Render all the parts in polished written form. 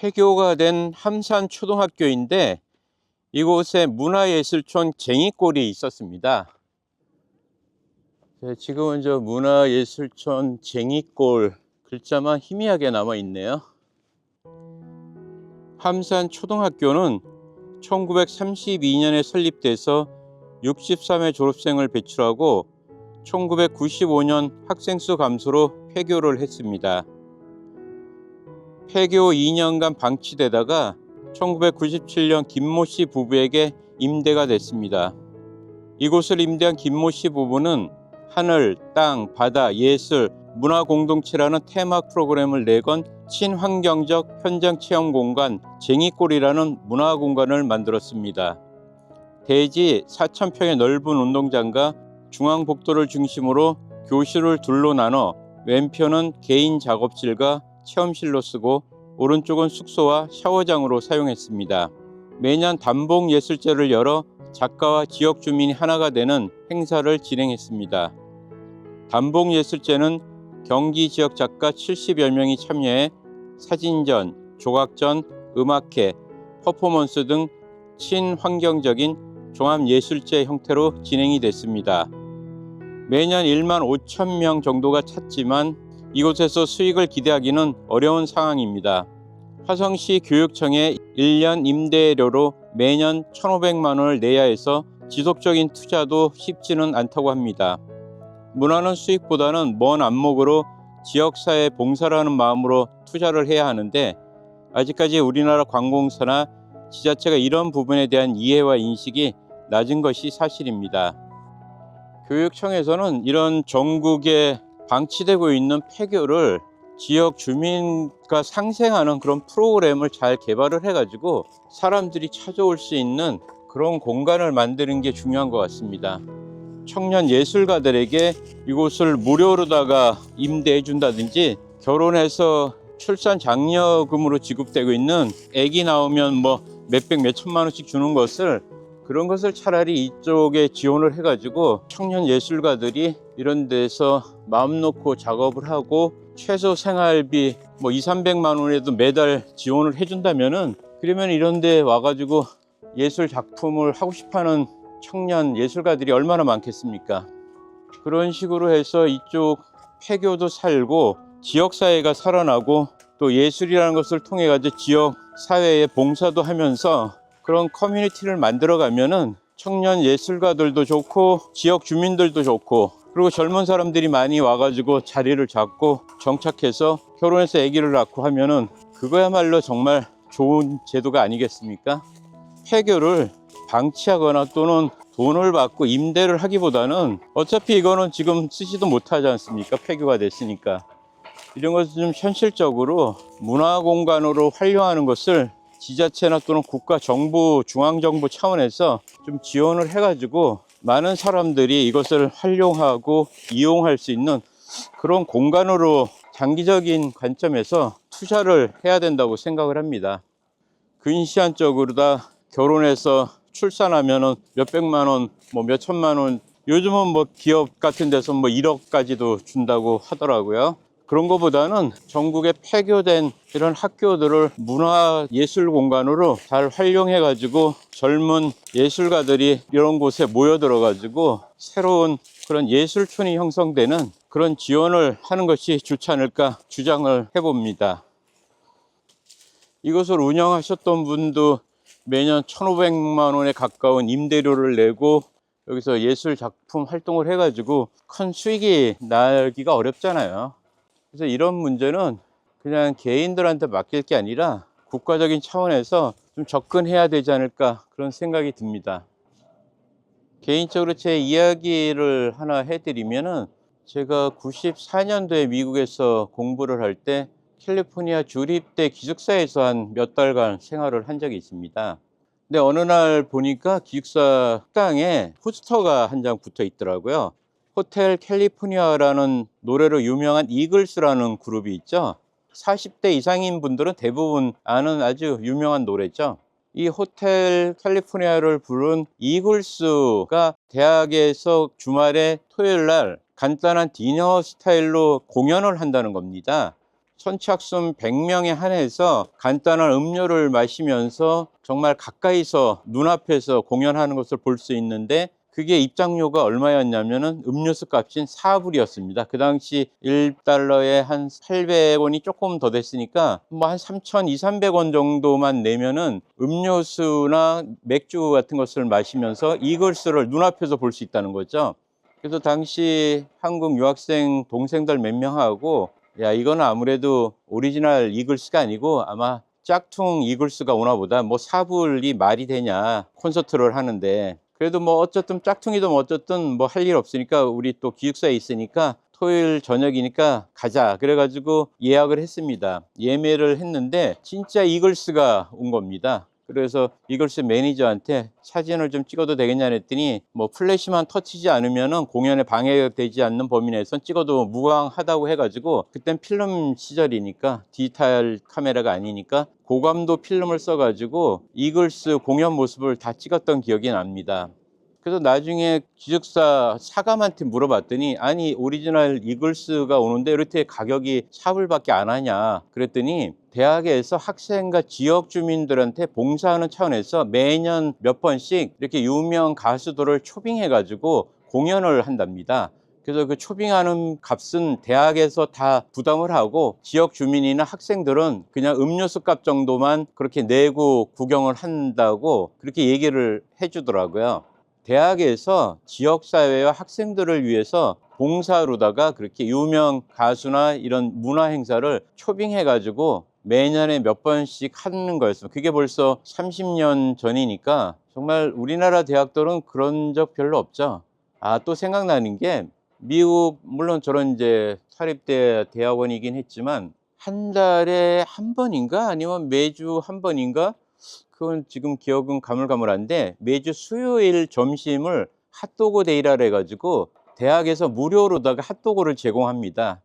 폐교가 된 함산초등학교인데 이곳에 문화예술촌 쟁이골이 있었습니다. 지금은 저 문화예술촌 쟁이골 글자만 희미하게 남아 있네요. 함산초등학교는 1932년에 설립돼서 63회 졸업생을 배출하고 1995년 학생수 감소로 폐교를 했습니다. 폐교 2년간 방치되다가 1997년 김모 씨 부부에게 임대가 됐습니다. 이곳을 임대한 김모 씨 부부는 하늘, 땅, 바다, 예술, 문화 공동체라는 테마 프로그램을 내건 친환경적 현장 체험 공간 쟁이골이라는 문화 공간을 만들었습니다. 대지 4,000평의 넓은 운동장과 중앙복도를 중심으로 교실을 둘로 나눠 왼편은 개인 작업실과 체험실로 쓰고 오른쪽은 숙소와 샤워장으로 사용했습니다. 매년 단봉예술제를 열어 작가와 지역 주민이 하나가 되는 행사를 진행했습니다. 단봉예술제는 경기 지역 작가 70여 명이 참여해 사진전, 조각전, 음악회, 퍼포먼스 등 친환경적인 종합예술제 형태로 진행이 됐습니다. 매년 1만 5천 명 정도가 찾지만 이곳에서 수익을 기대하기는 어려운 상황입니다. 화성시 교육청에 1년 임대료로 매년 1,500만 원을 내야 해서 지속적인 투자도 쉽지는 않다고 합니다. 문화는 수익보다는 먼 안목으로 지역사회 봉사라는 마음으로 투자를 해야 하는데 아직까지 우리나라 관공서나 지자체가 이런 부분에 대한 이해와 인식이 낮은 것이 사실입니다. 교육청에서는 이런 전국에 방치되고 있는 폐교를 지역 주민과 상생하는 그런 프로그램을 잘 개발을 해가지고 사람들이 찾아올 수 있는 그런 공간을 만드는 게 중요한 것 같습니다. 청년 예술가들에게 이곳을 무료로다가 임대해 준다든지 결혼해서 출산 장려금으로 지급되고 있는 아기 나오면 뭐 몇백 몇천만 원씩 주는 것을 그런 것을 차라리 이쪽에 지원을 해가지고 청년 예술가들이 이런 데서 마음 놓고 작업을 하고 최소 생활비 뭐 200~300만 원에도 매달 지원을 해준다면은 그러면 이런 데 와가지고 예술 작품을 하고 싶어하는 청년 예술가들이 얼마나 많겠습니까? 그런 식으로 해서 이쪽 폐교도 살고 지역사회가 살아나고 또 예술이라는 것을 통해 가지고 지역 사회에 봉사도 하면서 그런 커뮤니티를 만들어 가면은 청년 예술가들도 좋고 지역 주민들도 좋고 그리고 젊은 사람들이 많이 와가지고 자리를 잡고 정착해서 결혼해서 아기를 낳고 하면은 그거야말로 정말 좋은 제도가 아니겠습니까? 폐교를 방치하거나 또는 돈을 받고 임대를 하기보다는 어차피 이거는 지금 쓰지도 못하지 않습니까? 폐교가 됐으니까. 이런 것을 좀 현실적으로 문화공간으로 활용하는 것을 지자체나 또는 국가 정부, 중앙정부 차원에서 좀 지원을 해가지고 많은 사람들이 이것을 활용하고 이용할 수 있는 그런 공간으로 장기적인 관점에서 투자를 해야 된다고 생각을 합니다. 근시안적으로 다 결혼해서 출산하면은 몇백만 원, 뭐 몇천만 원, 요즘은 뭐 기업 같은 데서 뭐 1억까지도 준다고 하더라고요. 그런 것보다는 전국에 폐교된 이런 학교들을 문화예술 공간으로 잘 활용해 가지고 젊은 예술가들이 이런 곳에 모여들어 가지고 새로운 그런 예술촌이 형성되는 그런 지원을 하는 것이 좋지 않을까 주장을 해봅니다. 이것을 운영하셨던 분도 매년 1,500만 원에 가까운 임대료를 내고 여기서 예술 작품 활동을 해가지고 큰 수익이 나기가 어렵잖아요. 그래서 이런 문제는 그냥 개인들한테 맡길 게 아니라 국가적인 차원에서 좀 접근해야 되지 않을까 그런 생각이 듭니다. 개인적으로 제 이야기를 하나 해드리면은 제가 94년도에 미국에서 공부를 할 때 캘리포니아 주립대 기숙사에서 한 몇 달간 생활을 한 적이 있습니다. 근데 어느 날 보니까 기숙사 식당에 포스터가 한 장 붙어 있더라고요. 호텔 캘리포니아라는 노래로 유명한 이글스라는 그룹이 있죠. 40대 이상인 분들은 대부분 아는 아주 유명한 노래죠. 이 호텔 캘리포니아를 부른 이글스가 대학에서 주말에 토요일 날 간단한 디너 스타일로 공연을 한다는 겁니다. 선착순 100명에 한해서 간단한 음료를 마시면서 정말 가까이서 눈앞에서 공연하는 것을 볼 수 있는데, 그게 입장료가 얼마였냐면은 음료수 값인 4불이었습니다. 그 당시 1달러에 한 800원이 조금 더 됐으니까 뭐 한 3,200~300원 정도만 내면은 음료수나 맥주 같은 것을 마시면서 이글스를 눈앞에서 볼 수 있다는 거죠. 그래서 당시 한국 유학생 동생들 몇 명하고, 야, 이거는 아무래도 오리지널 이글스가 아니고 아마 짝퉁 이글스가 오나 보다. 뭐 4불이 말이 되냐, 콘서트를 하는데. 그래도 뭐 어쨌든 짝퉁이든 뭐 어쨌든 뭐 할 일 없으니까 우리 또 기숙사에 있으니까 토요일 저녁이니까 가자. 그래가지고 예약을 했습니다. 예매를 했는데 진짜 이글스가 온 겁니다. 그래서 이글스 매니저한테 사진을 좀 찍어도 되겠냐 했더니, 뭐 플래시만 터치지 않으면은 공연에 방해되지 않는 범위 내에선 찍어도 무방하다고 해가지고, 그땐 필름 시절이니까 디지털 카메라가 아니니까 고감도 필름을 써가지고 이글스 공연 모습을 다 찍었던 기억이 납니다. 그래서 나중에 기숙사 사감한테 물어봤더니, 아니 오리지널 이글스가 오는데 이렇게 가격이 4불밖에 안 하냐 그랬더니, 대학에서 학생과 지역 주민들한테 봉사하는 차원에서 매년 몇 번씩 이렇게 유명 가수들을 초빙해 가지고 공연을 한답니다. 그래서 그 초빙하는 값은 대학에서 다 부담을 하고 지역 주민이나 학생들은 그냥 음료수 값 정도만 그렇게 내고 구경을 한다고 그렇게 얘기를 해주더라고요. 대학에서 지역사회와 학생들을 위해서 봉사로다가 그렇게 유명 가수나 이런 문화 행사를 초빙해가지고 매년에 몇 번씩 하는 거였어요. 그게 벌써 30년 전이니까 정말 우리나라 대학들은 그런 적 별로 없죠. 아, 또 생각나는 게, 미국, 물론 저런 이제 사립대 대학원이긴 했지만, 한 달에 한 번인가 아니면 매주 한 번인가, 그건 지금 기억은 가물가물한데, 매주 수요일 점심을 핫도그 데이라 해가지고 대학에서 무료로다가 핫도그를 제공합니다.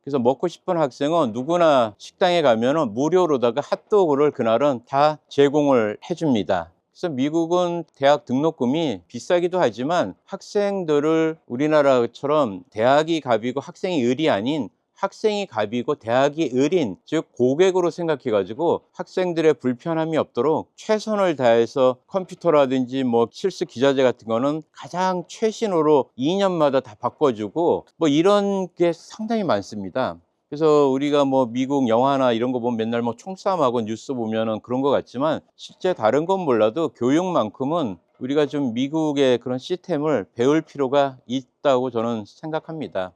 그래서 먹고 싶은 학생은 누구나 식당에 가면은 무료로다가 핫도그를 그날은 다 제공을 해줍니다. 그래서 미국은 대학 등록금이 비싸기도 하지만 학생들을 우리나라처럼 대학이 갑이고 학생이 을이 아닌 학생이 갑이고 대학이 을인, 즉 고객으로 생각해 가지고 학생들의 불편함이 없도록 최선을 다해서 컴퓨터라든지 뭐 실습 기자재 같은 거는 가장 최신으로 2년마다 다 바꿔주고, 뭐 이런 게 상당히 많습니다. 그래서 우리가 뭐 미국 영화나 이런 거 보면 맨날 뭐 총싸움하고 뉴스 보면은 그런 것 같지만, 실제 다른 건 몰라도 교육만큼은 우리가 좀 미국의 그런 시스템을 배울 필요가 있다고 저는 생각합니다.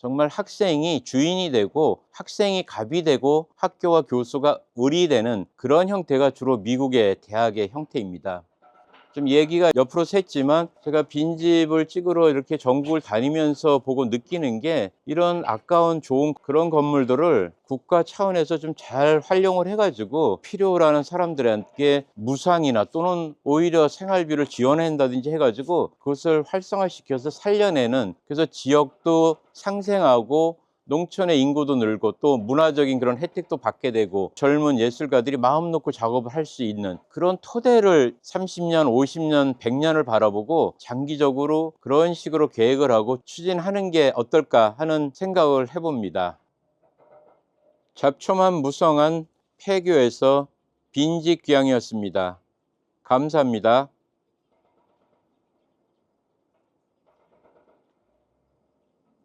정말 학생이 주인이 되고 학생이 갑이 되고 학교와 교수가 을이 되는 그런 형태가 주로 미국의 대학의 형태입니다. 좀 얘기가 옆으로 샜지만, 제가 빈집을 찍으러 이렇게 전국을 다니면서 보고 느끼는 게, 이런 아까운 좋은 그런 건물들을 국가 차원에서 좀 잘 활용을 해가지고 필요로 하는 사람들에게 무상이나 또는 오히려 생활비를 지원한다든지 해가지고 그것을 활성화시켜서 살려내는, 그래서 지역도 상생하고 농촌의 인구도 늘고 또 문화적인 그런 혜택도 받게 되고 젊은 예술가들이 마음 놓고 작업을 할 수 있는 그런 토대를 30년, 50년, 100년을 바라보고 장기적으로 그런 식으로 계획을 하고 추진하는 게 어떨까 하는 생각을 해봅니다. 잡초만 무성한 폐교에서 빈집귀향이었습니다. 감사합니다.